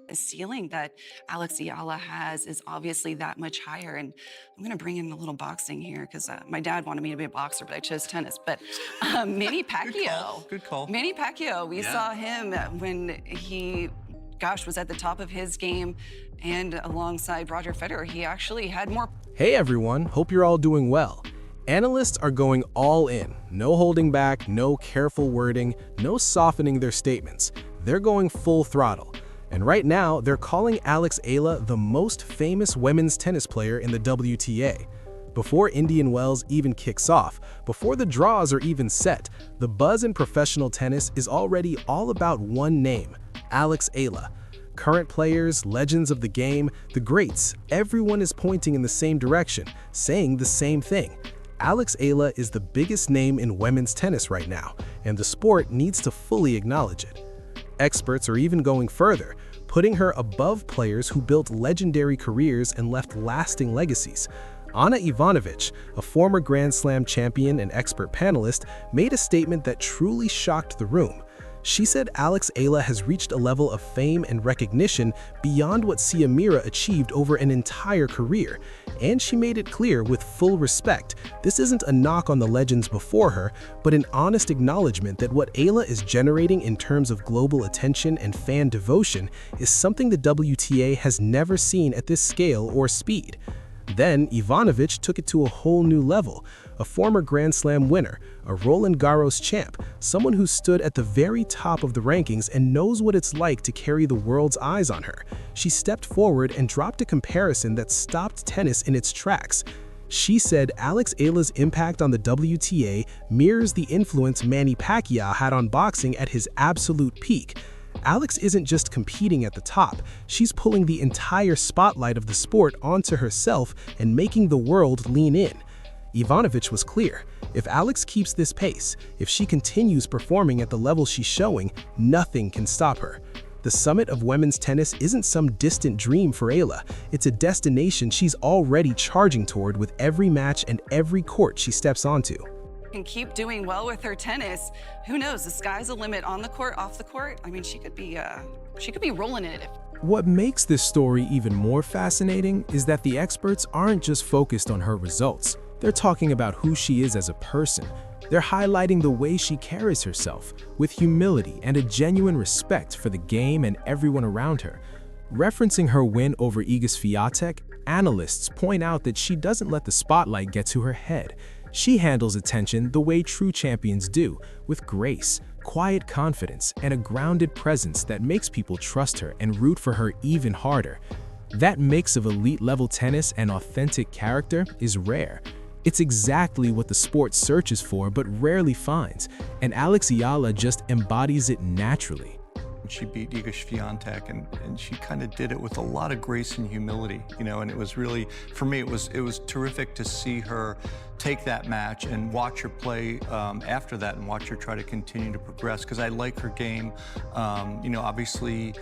The ceiling that Alex Eala has is obviously that much higher. And I'm going to bring in a little boxing here because my dad wanted me to be a boxer, but I chose tennis. But Manny Good call. Pacquiao, Good call. Manny Pacquiao, we Yeah. saw him when he, gosh, was at the top of his game. And alongside Roger Federer, he actually had more. Hey everyone, hope you're all doing well. Analysts are going all in. No holding back, no careful wording, no softening their statements. They're going full throttle. And right now, they're calling Alex Eala the most famous women's tennis player in the WTA. Before Indian Wells even kicks off, before the draws are even set, the buzz in professional tennis is already all about one name, Alex Eala. Current players, legends of the game, the greats, everyone is pointing in the same direction, saying the same thing. Alex Eala is the biggest name in women's tennis right now, and the sport needs to fully acknowledge it. Experts are even going further, putting her above players who built legendary careers and left lasting legacies. Ana Ivanovic, a former Grand Slam champion and expert panelist, made a statement that truly shocked the room. She said Alex Eala has reached a level of fame and recognition beyond what Sia Mira achieved over an entire career, and she made it clear with full respect, this isn't a knock on the legends before her, but an honest acknowledgement that what Eala is generating in terms of global attention and fan devotion is something the WTA has never seen at this scale or speed. Then, Ivanovic took it to a whole new level. A former Grand Slam winner, a Roland Garros champ, someone who stood at the very top of the rankings and knows what it's like to carry the world's eyes on her. She stepped forward and dropped a comparison that stopped tennis in its tracks. She said Alex Eala's impact on the WTA mirrors the influence Manny Pacquiao had on boxing at his absolute peak. Alex isn't just competing at the top, she's pulling the entire spotlight of the sport onto herself and making the world lean in. Ivanovic was clear. If Alex keeps this pace, if she continues performing at the level she's showing, nothing can stop her. The summit of women's tennis isn't some distant dream for Eala. It's a destination she's already charging toward with every match and every court she steps onto. And keep doing well with her tennis, who knows? The sky's the limit on the court, off the court. I mean, she could be rolling in it. What makes this story even more fascinating is that the experts aren't just focused on her results. They're talking about who she is as a person. They're highlighting the way she carries herself, with humility and a genuine respect for the game and everyone around her. Referencing her win over Iga Swiatek, analysts point out that she doesn't let the spotlight get to her head. She handles attention the way true champions do, with grace, quiet confidence, and a grounded presence that makes people trust her and root for her even harder. That mix of elite-level tennis and authentic character is rare. It's exactly what the sport searches for but rarely finds, and Alex Eala just embodies it naturally. She beat Iga Swiatek, and she kind of did it with a lot of grace and humility, and it was really, for me, it was terrific to see her take that match and watch her play after that and watch her try to continue to progress, because I like her game. Obviously,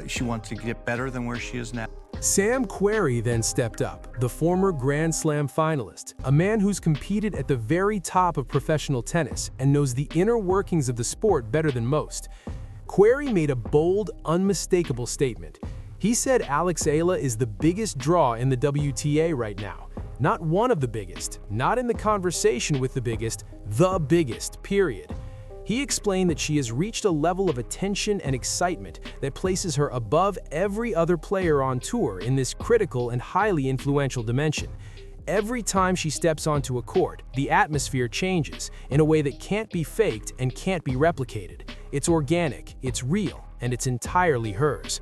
she wants to get better than where she is now. Sam Querrey then stepped up, the former Grand Slam finalist, a man who's competed at the very top of professional tennis and knows the inner workings of the sport better than most. Querrey made a bold, unmistakable statement. He said Alex Eala is the biggest draw in the WTA right now. Not one of the biggest, not in the conversation with the biggest, period. He explained that she has reached a level of attention and excitement that places her above every other player on tour in this critical and highly influential dimension. Every time she steps onto a court, the atmosphere changes in a way that can't be faked and can't be replicated. It's organic, it's real, and it's entirely hers.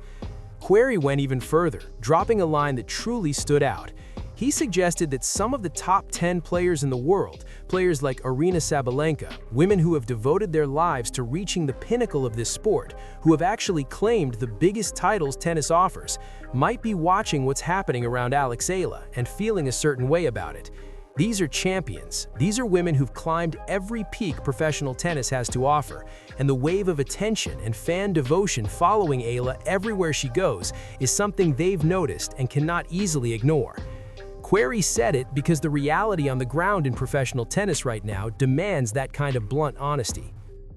Querrey went even further, dropping a line that truly stood out. He suggested that some of the top 10 players in the world, players like Aryna Sabalenka, women who have devoted their lives to reaching the pinnacle of this sport, who have actually claimed the biggest titles tennis offers, might be watching what's happening around Alex Eala and feeling a certain way about it. These are champions. These are women who've climbed every peak professional tennis has to offer, and the wave of attention and fan devotion following Eala everywhere she goes is something they've noticed and cannot easily ignore. Querrey said it because the reality on the ground in professional tennis right now demands that kind of blunt honesty.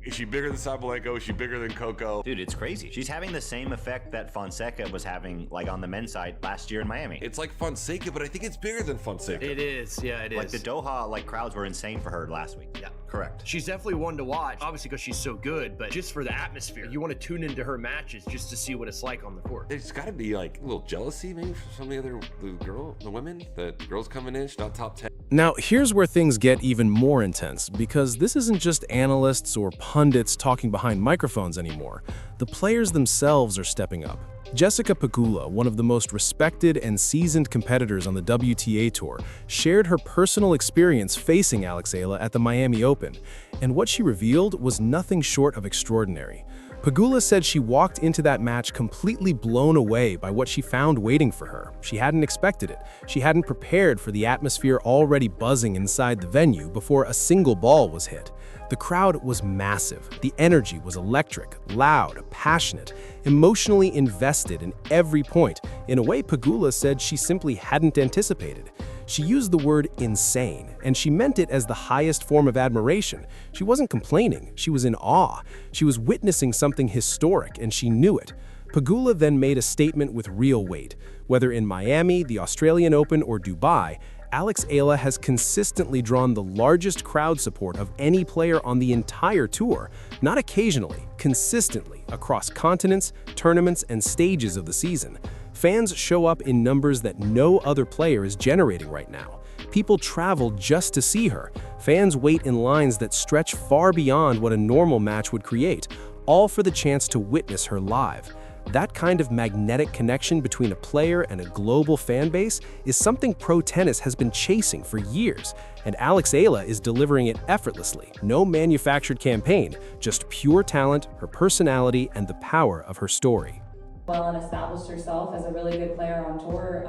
Is she bigger than Sabalenka? Is she bigger than Coco? Dude, it's crazy. She's having the same effect that Fonseca was having, like, on the men's side last year in Miami. It's like Fonseca, but I think it's bigger than Fonseca. It is, yeah, it is. Like, the Doha, like, crowds were insane for her last week. Yeah. Correct. She's definitely one to watch, obviously because she's so good, but just for the atmosphere. You want to tune into her matches just to see what it's like on the court. There's got to be like a little jealousy maybe from some of the women. The girls coming in, she's not top 10. Now, here's where things get even more intense, because this isn't just analysts or pundits talking behind microphones anymore. The players themselves are stepping up. Jessica Pegula, one of the most respected and seasoned competitors on the WTA Tour, shared her personal experience facing Alex Eala at the Miami Open, and what she revealed was nothing short of extraordinary. Pegula said she walked into that match completely blown away by what she found waiting for her. She hadn't expected it. She hadn't prepared for the atmosphere already buzzing inside the venue before a single ball was hit. The crowd was massive. The energy was electric, loud, passionate, emotionally invested in every point, in a way Pegula said she simply hadn't anticipated. She used the word insane, and she meant it as the highest form of admiration. She wasn't complaining, she was in awe. She was witnessing something historic, and she knew it. Pegula then made a statement with real weight. Whether in Miami, the Australian Open, or Dubai, Alex Eala has consistently drawn the largest crowd support of any player on the entire tour, not occasionally, consistently, across continents, tournaments, and stages of the season. Fans show up in numbers that no other player is generating right now. People travel just to see her. Fans wait in lines that stretch far beyond what a normal match would create, all for the chance to witness her live. That kind of magnetic connection between a player and a global fan base is something pro tennis has been chasing for years, and Alex Eala is delivering it effortlessly. No manufactured campaign, just pure talent, her personality, and the power of her story. Well, and established herself as a really good player on tour.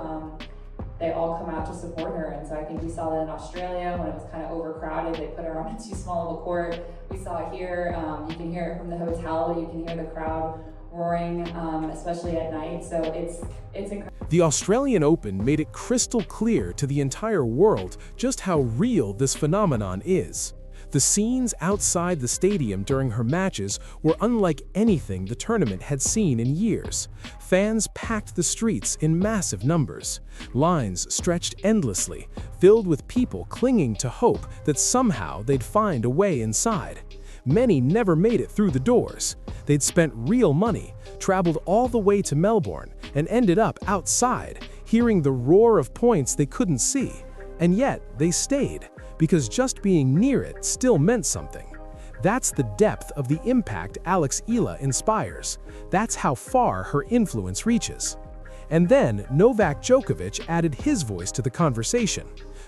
They all come out to support her, and so I think we saw that in Australia when it was kind of overcrowded. They put her on too small of a court. We saw it here. You can hear it from the hotel. You can hear the crowd roaring, especially at night. So it's incredible. The Australian Open made it crystal clear to the entire world just how real this phenomenon is. The scenes outside the stadium during her matches were unlike anything the tournament had seen in years. Fans packed the streets in massive numbers. Lines stretched endlessly, filled with people clinging to hope that somehow they'd find a way inside. Many never made it through the doors. They'd spent real money, traveled all the way to Melbourne, and ended up outside, hearing the roar of points they couldn't see. And yet, they stayed, because just being near it still meant something. That's the depth of the impact Alex Eala inspires. That's how far her influence reaches. And then Novak Djokovic added his voice to the conversation.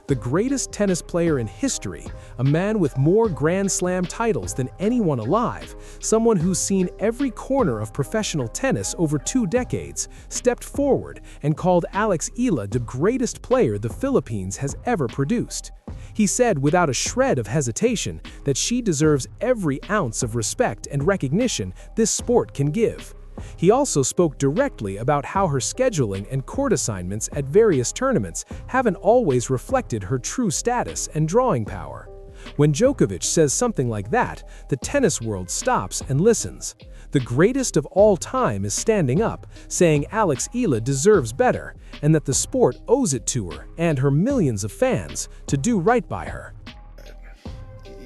The greatest tennis player in history, a man with more Grand Slam titles than anyone alive, someone who's seen every corner of professional tennis over 2 decades, stepped forward and called Alex Eala the greatest player the Philippines has ever produced. He said without a shred of hesitation that she deserves every ounce of respect and recognition this sport can give. He also spoke directly about how her scheduling and court assignments at various tournaments haven't always reflected her true status and drawing power. When Djokovic says something like that, the tennis world stops and listens. The greatest of all time is standing up, saying Alex Eala deserves better, and that the sport owes it to her and her millions of fans to do right by her.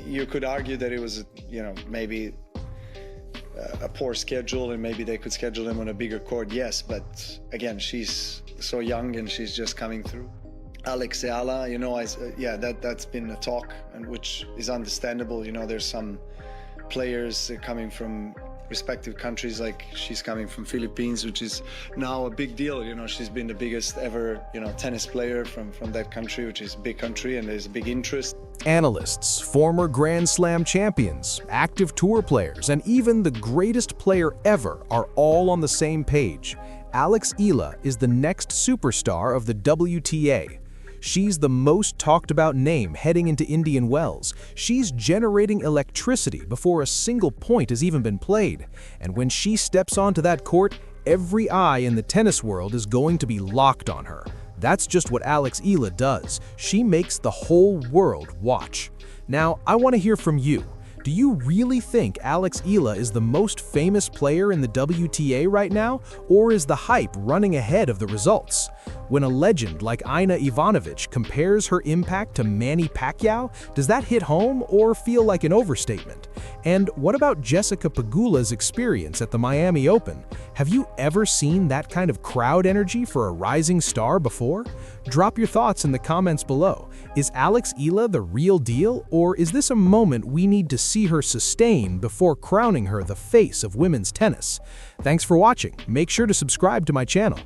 You could argue that it was, maybe a poor schedule, and maybe they could schedule them on a bigger court, yes, but again, she's so young and she's just coming through. Alex Eala, that's been a talk, and which is understandable. There's some players coming from respective countries, like she's coming from Philippines, which is now a big deal. She's been the biggest ever, tennis player from that country, which is a big country, and there's a big interest. Analysts, former Grand Slam champions, active tour players, and even the greatest player ever are all on the same page. Alex Eala is the next superstar of the WTA. She's the most talked about name heading into Indian Wells. She's generating electricity before a single point has even been played. And when she steps onto that court, every eye in the tennis world is going to be locked on her. That's just what Alex Eala does. She makes the whole world watch. Now, I want to hear from you. Do you really think Alex Eala is the most famous player in the WTA right now, or is the hype running ahead of the results? When a legend like Ina Ivanovic compares her impact to Manny Pacquiao, does that hit home or feel like an overstatement? And what about Jessica Pegula's experience at the Miami Open? Have you ever seen that kind of crowd energy for a rising star before? Drop your thoughts in the comments below. Is Alex Eala the real deal, or is this a moment we need to see her sustain before crowning her the face of women's tennis? Thanks for watching. Make sure to subscribe to my channel.